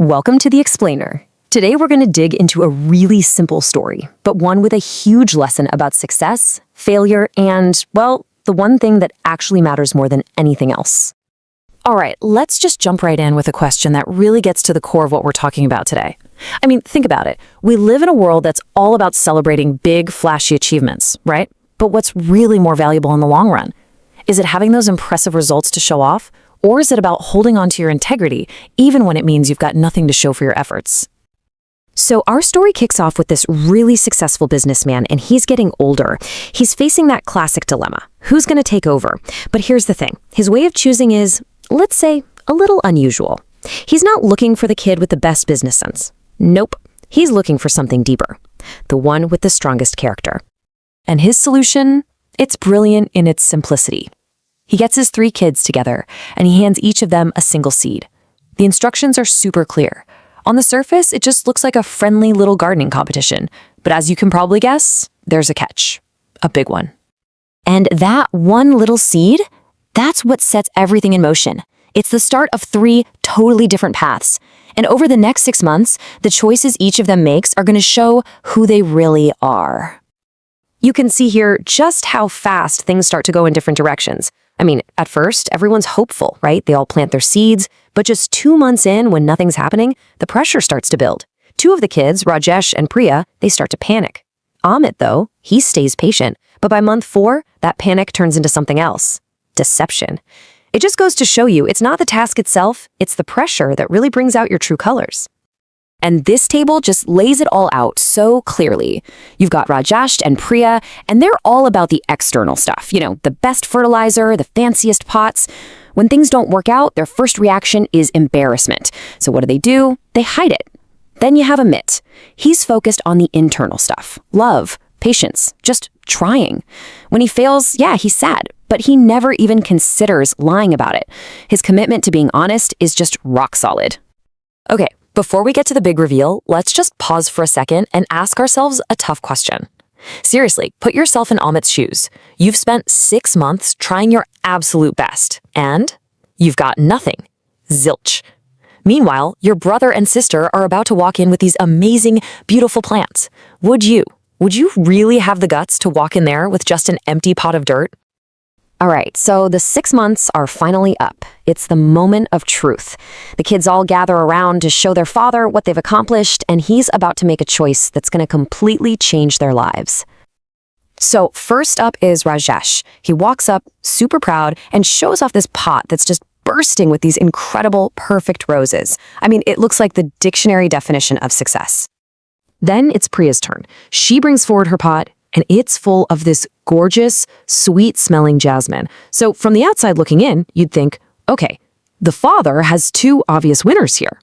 Welcome to The Explainer. Today we're going to dig into a really simple story, but one with a huge lesson about success, failure, and, well, the one thing that actually matters more than anything else. All right, let's just jump right in with a question that really gets to the core of what we're talking about today. I mean, think about it. We live in a world that's all about celebrating big, flashy achievements, right? But what's really more valuable in the long run? Is it having those impressive results to show off? Or is it about holding on to your integrity, even when it means you've got nothing to show for your efforts? So our story kicks off with this really successful businessman, and he's getting older. He's facing that classic dilemma. Who's going to take over? But here's the thing. His way of choosing is, let's say, a little unusual. He's not looking for the kid with the best business sense. Nope. He's looking for something deeper. The one with the strongest character. And his solution? It's brilliant in its simplicity. He gets his 3 kids together, and he hands each of them a single seed. The instructions are super clear. On the surface, it just looks like a friendly little gardening competition. But as you can probably guess, there's a catch. A big one. And that one little seed? That's what sets everything in motion. It's the start of 3 totally different paths. And over the next 6 months, the choices each of them makes are going to show who they really are. You can see here just how fast things start to go in different directions. I mean, at first, everyone's hopeful, right? They all plant their seeds, but just 2 months in, when nothing's happening, the pressure starts to build. 2 of the kids, Rajesh and Priya, they start to panic. Amit, though, he stays patient, but by month 4, that panic turns into something else. Deception. It just goes to show you, it's not the task itself, it's the pressure that really brings out your true colors. And this table just lays it all out so clearly. You've got Rajesh and Priya, and they're all about the external stuff. You know, the best fertilizer, the fanciest pots. When things don't work out, their first reaction is embarrassment. So what do? They hide it. Then you have Amit. He's focused on the internal stuff. Love, patience, just trying. When he fails, yeah, he's sad, but he never even considers lying about it. His commitment to being honest is just rock solid. Okay. Before we get to the big reveal, let's just pause for a second and ask ourselves a tough question. Seriously, put yourself in Amit's shoes. You've spent 6 months trying your absolute best, and you've got nothing. Zilch. Meanwhile, your brother and sister are about to walk in with these amazing, beautiful plants. Would you really have the guts to walk in there with just an empty pot of dirt? All right, so the 6 months are finally up. It's the moment of truth. The kids all gather around to show their father what they've accomplished, and he's about to make a choice that's going to completely change their lives. So first up is Rajesh. He walks up, super proud, and shows off this pot that's just bursting with these incredible, perfect roses. I mean, it looks like the dictionary definition of success. Then it's Priya's turn. She brings forward her pot, and it's full of this gorgeous, sweet-smelling jasmine. So from the outside looking in, you'd think, okay, the father has 2 obvious winners here.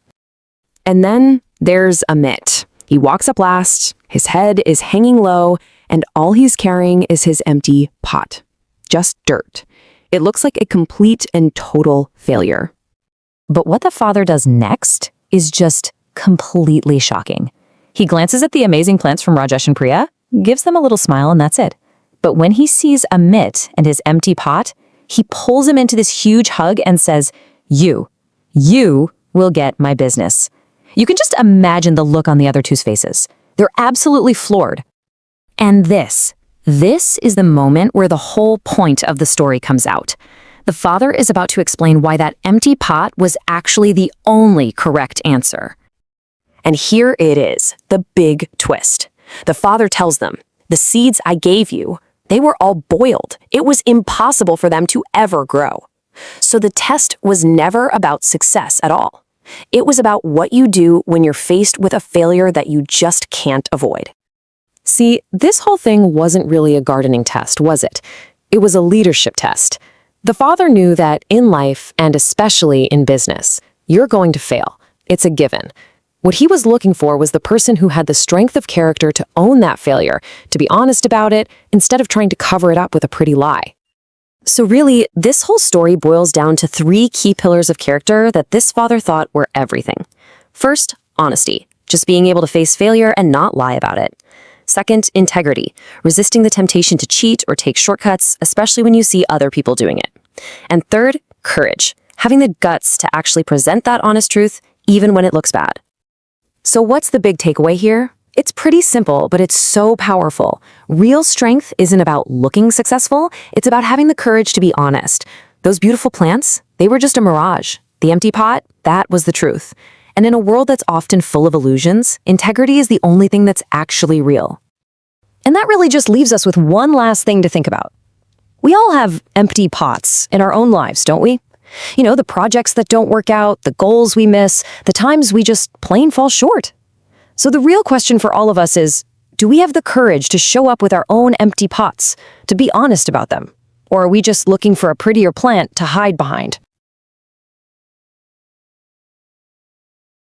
And then there's Amit. He walks up last, his head is hanging low, and all he's carrying is his empty pot. Just dirt. It looks like a complete and total failure. But what the father does next is just completely shocking. He glances at the amazing plants from Rajesh and Priya, gives them a little smile, and that's it. But when he sees Amit and his empty pot, he pulls him into this huge hug and says, You will get my business. You can just imagine the look on the other 2's faces. They're absolutely floored. And this is the moment where the whole point of the story comes out. The father is about to explain why that empty pot was actually the only correct answer. And here it is, the big twist. The father tells them, the seeds I gave you, they were all boiled. It was impossible for them to ever grow. So the test was never about success at all. It was about what you do when you're faced with a failure that you just can't avoid. See, this whole thing wasn't really a gardening test, was it? It was a leadership test. The father knew that in life, and especially in business, you're going to fail. It's a given. What he was looking for was the person who had the strength of character to own that failure, to be honest about it, instead of trying to cover it up with a pretty lie. So really, this whole story boils down to 3 key pillars of character that this father thought were everything. First, honesty, just being able to face failure and not lie about it. Second, integrity, resisting the temptation to cheat or take shortcuts, especially when you see other people doing it. And third, courage, having the guts to actually present that honest truth, even when it looks bad. So what's the big takeaway here? It's pretty simple, but it's so powerful. Real strength isn't about looking successful, it's about having the courage to be honest. Those beautiful plants, they were just a mirage. The empty pot, that was the truth. And in a world that's often full of illusions, integrity is the only thing that's actually real. And that really just leaves us with one last thing to think about. We all have empty pots in our own lives, don't we? You know, the projects that don't work out, the goals we miss, the times we just plain fall short. So the real question for all of us is, do we have the courage to show up with our own empty pots, to be honest about them? Or are we just looking for a prettier plant to hide behind?